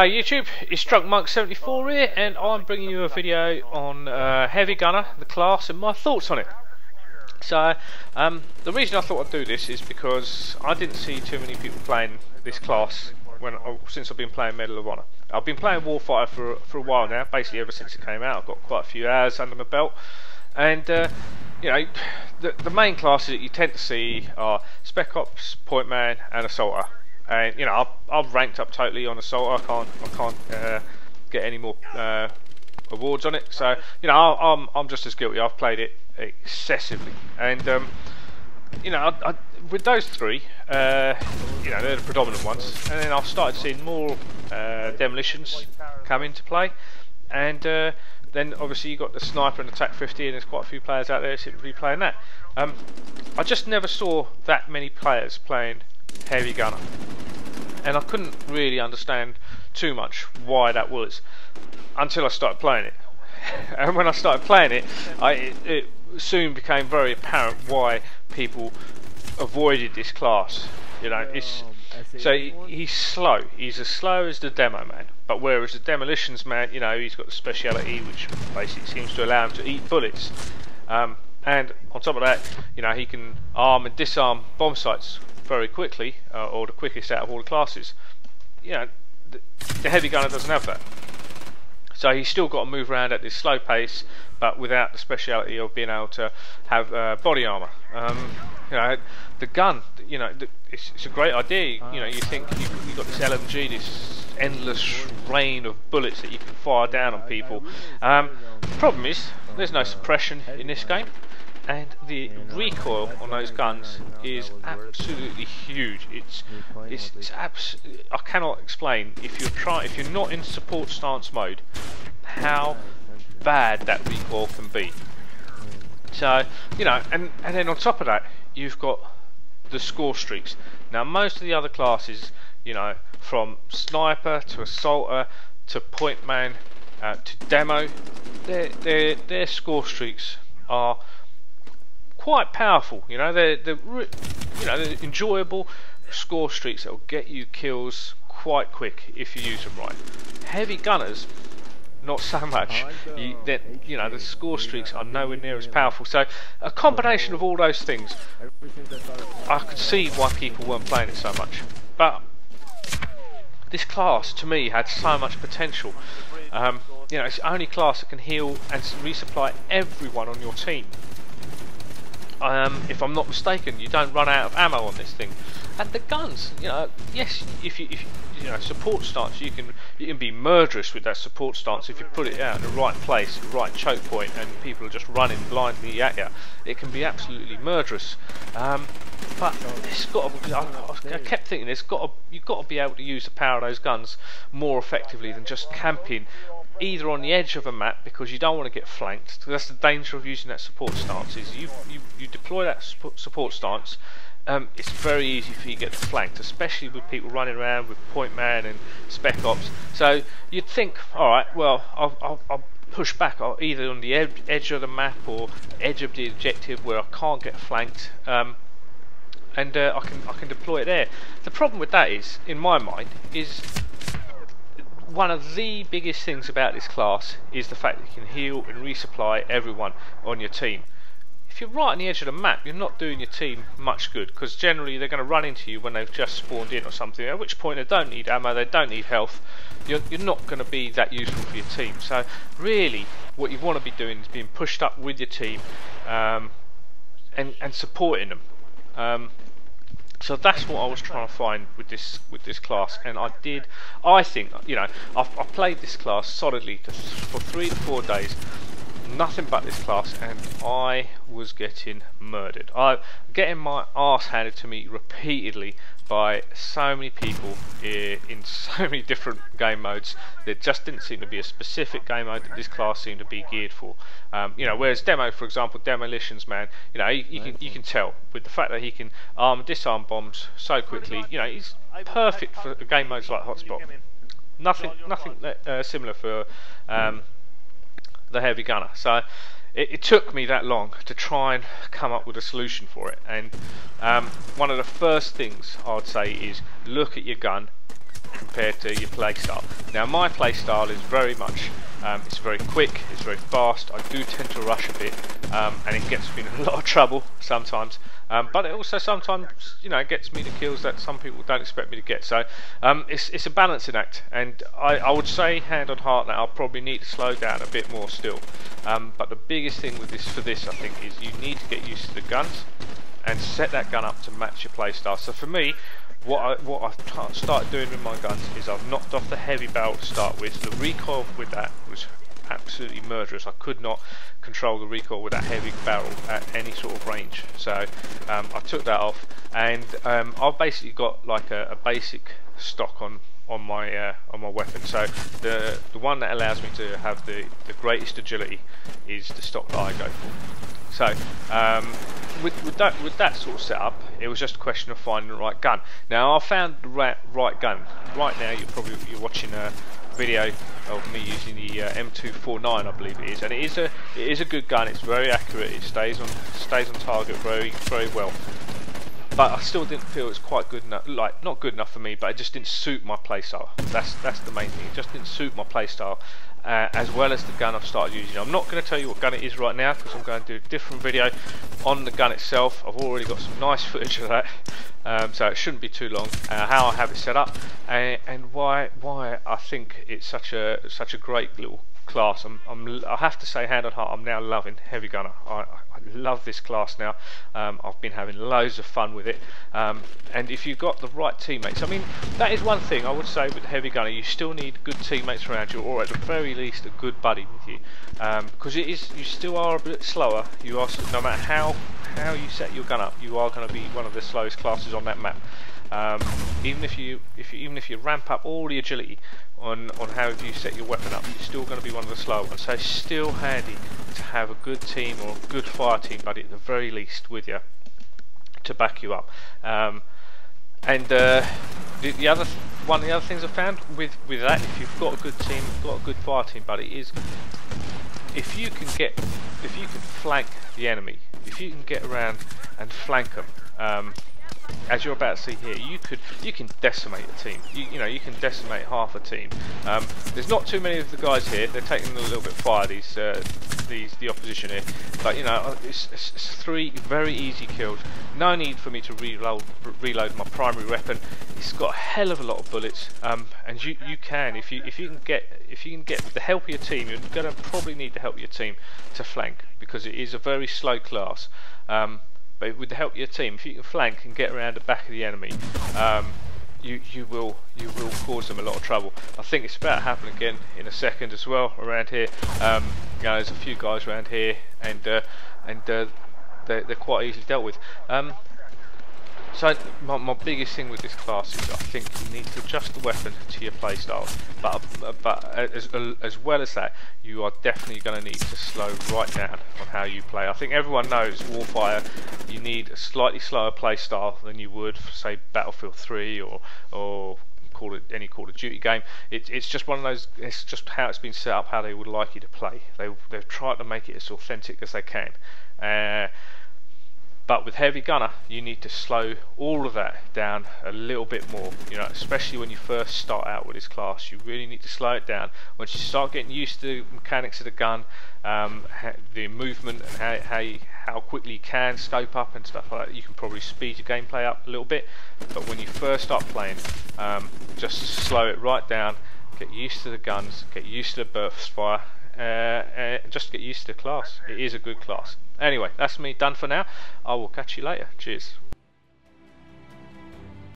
Hey YouTube, it's DrunkMonk74 here, and I'm bringing you a video on Heavy Gunner, the class, and my thoughts on it. So, the reason I thought I'd do this is because I didn't see too many people playing this class since I've been playing Medal of Honor. I've been playing Warfighter for a while now, basically ever since it came out. I've got quite a few hours under my belt, and you know, the main classes that you tend to see are Spec Ops, Point Man, and Assaulter. And you know, I've ranked up totally on Assaulter. I can't get any more awards on it. So you know, I'm just as guilty. I've played it excessively, and you know, with those three, you know, they're the predominant ones. And then I've started seeing more demolitions come into play, and then obviously you got the sniper and attack 50, and there's quite a few players out there that seem to be playing that. I just never saw that many players playing Heavy Gunner, and I couldn't really understand too much why that was until I started playing it. And when I started playing it, it soon became very apparent why people avoided this class. You know, he's slow. He's as slow as the demo man, but whereas the demolitions man, you know, he's got the speciality which basically seems to allow him to eat bullets. And on top of that, you know, he can arm and disarm bomb sites very quickly, or the quickest out of all the classes. You know, the Heavy Gunner doesn't have that, so he's still got to move around at this slow pace, but without the speciality of being able to have body armor. You know, the gun, you know, it's a great idea. You know, you think you've got this LMG, this endless rain of bullets that you can fire down on people. The problem is there's no suppression in this game, and the recoil on those guns is absolutely huge. I cannot explain, if you're not in support stance mode, how bad that recoil can be. So you know, and then on top of that, you've got the score streaks. Now most of the other classes, you know, from sniper to assaulter to point man to demo, their score streaks are quite powerful. You know, they're enjoyable score streaks that will get you kills quite quick if you use them right. Heavy gunners, not so much. You know, the score streaks are nowhere near as powerful. So a combination of all those things, I could see why people weren't playing it so much. But this class to me had so much potential. You know, it's the only class that can heal and resupply everyone on your team. If I'm not mistaken, you don't run out of ammo on this thing. And the guns, you know, yes, if you know, support stance, you can be murderous with that support stance if you put it out in the right place, the right choke point, and people are just running blindly at you. It can be absolutely murderous. But it's got to, I kept thinking, you've got to be able to use the power of those guns more effectively than just camping either on the edge of a map, because you don't want to get flanked. So that's the danger of using that support stance, is you deploy that support stance, it's very easy for you to get flanked, especially with people running around with point man and spec ops. So you'd think, alright, well, I'll push back either on the edge of the map or edge of the objective where I can't get flanked, and I can deploy it there. The problem with that is, in my mind, is one of the biggest things about this class is the fact that you can heal and resupply everyone on your team. If you're right on the edge of the map, you're not doing your team much good, because generally they're going to run into you when they've just spawned in or something, at which point they don't need ammo, they don't need health. You're not going to be that useful for your team. So really what you want to be doing is being pushed up with your team, and supporting them. So that's what I was trying to find with this class, and I think, you know, I've played this class solidly for 3 to 4 days, nothing but this class, and I was getting murdered. Getting my arse handed to me repeatedly by so many people in so many different game modes. There just didn't seem to be a specific game mode that this class seemed to be geared for. You know, whereas demo, for example, demolitions man, you know, you can tell with the fact that he can arm and disarm bombs so quickly. You know, he's perfect for game modes like hotspot. Nothing similar for the Heavy Gunner. So it took me that long to try and come up with a solution for it, and one of the first things I'd say is look at your gun compared to your play style. Now my play style is very much, it's very quick, it's very fast. I do tend to rush a bit, and it gets me in a lot of trouble sometimes. But it also sometimes, it gets me the kills that some people don't expect me to get. So it's a balancing act, and I would say, hand on heart, that I'll probably need to slow down a bit more still. But the biggest thing with this, I think, is you need to get used to the guns and set that gun up to match your playstyle. So for me, what I've started doing with my guns is I've knocked off the heavy barrel to start with. The recoil with that was absolutely murderous. I could not control the recoil with that heavy barrel at any sort of range. So I took that off, and I've basically got like a basic stock on my weapon. So the one that allows me to have the greatest agility is the stock that I go for. So with that sort of setup, it was just a question of finding the right gun. Now I found the right gun. Right now you're watching a video of me using the M249, I believe it is, and it is a good gun. It's very accurate. It stays on target very well. But I still didn't feel it was quite good enough. Like, not good enough for me, but it just didn't suit my playstyle. That's the main thing. It just didn't suit my playstyle, as well as the gun I've started using. I'm not going to tell you what gun it is right now, because I'm going to do a different video on the gun itself. I've already got some nice footage of that, so it shouldn't be too long. How I have it set up, and why I think it's such a great little class. I have to say, hand on heart, I'm now loving Heavy Gunner. I love this class now. I've been having loads of fun with it, and if you've got the right teammates, I mean, that is one thing I would say with Heavy Gunner. You still need good teammates around you, or at the very least a good buddy with you, because you still are a bit slower. You are, no matter how you set your gun up, you are going to be one of the slowest classes on that map. Even if you ramp up all the agility on how you set your weapon up, you're still going to be one of the slower ones. So it's still handy to have a good team, or a good fire team buddy at the very least with you to back you up. And one of the other things I found with that, if you've got a good team, you've got a good fire team buddy, is if you can flank the enemy, if you can get around and flank them, as you're about to see here, you can decimate a team. You can decimate half a team. There's not too many of the guys here. They're taking a little bit fire, the opposition here. But it's 3 very easy kills. No need for me to reload my primary weapon. It's got a hell of a lot of bullets, and you can, if you can get the help of your team. You're going to probably need the help of your team to flank, because it is a very slow class. But with the help of your team, if you can flank and get around the back of the enemy, you will cause them a lot of trouble. I think it's about to happen again in a second as well around here. There's a few guys around here, and they're quite easily dealt with. So my biggest thing with this class is I think you need to adjust the weapon to your playstyle, but as well as that, you are definitely going to need to slow right down on how you play. I think everyone knows Warfire, you need a slightly slower playstyle than you would for, say, Battlefield 3 or any Call of Duty game. It's just one of those. It's just how it's been set up, how they would like you to play. They've tried to make it as authentic as they can. But with Heavy Gunner, you need to slow all of that down a little bit more. Especially when you first start out with this class, you really need to slow it down. Once you start getting used to the mechanics of the gun, the movement, and how quickly you can scope up and stuff like that, you can probably speed your gameplay up a little bit. But when you first start playing, just slow it right down. Get used to the guns, get used to the burst fire, just get used to the class. It is a good class. Anyway, that's me done for now. I will catch you later. Cheers.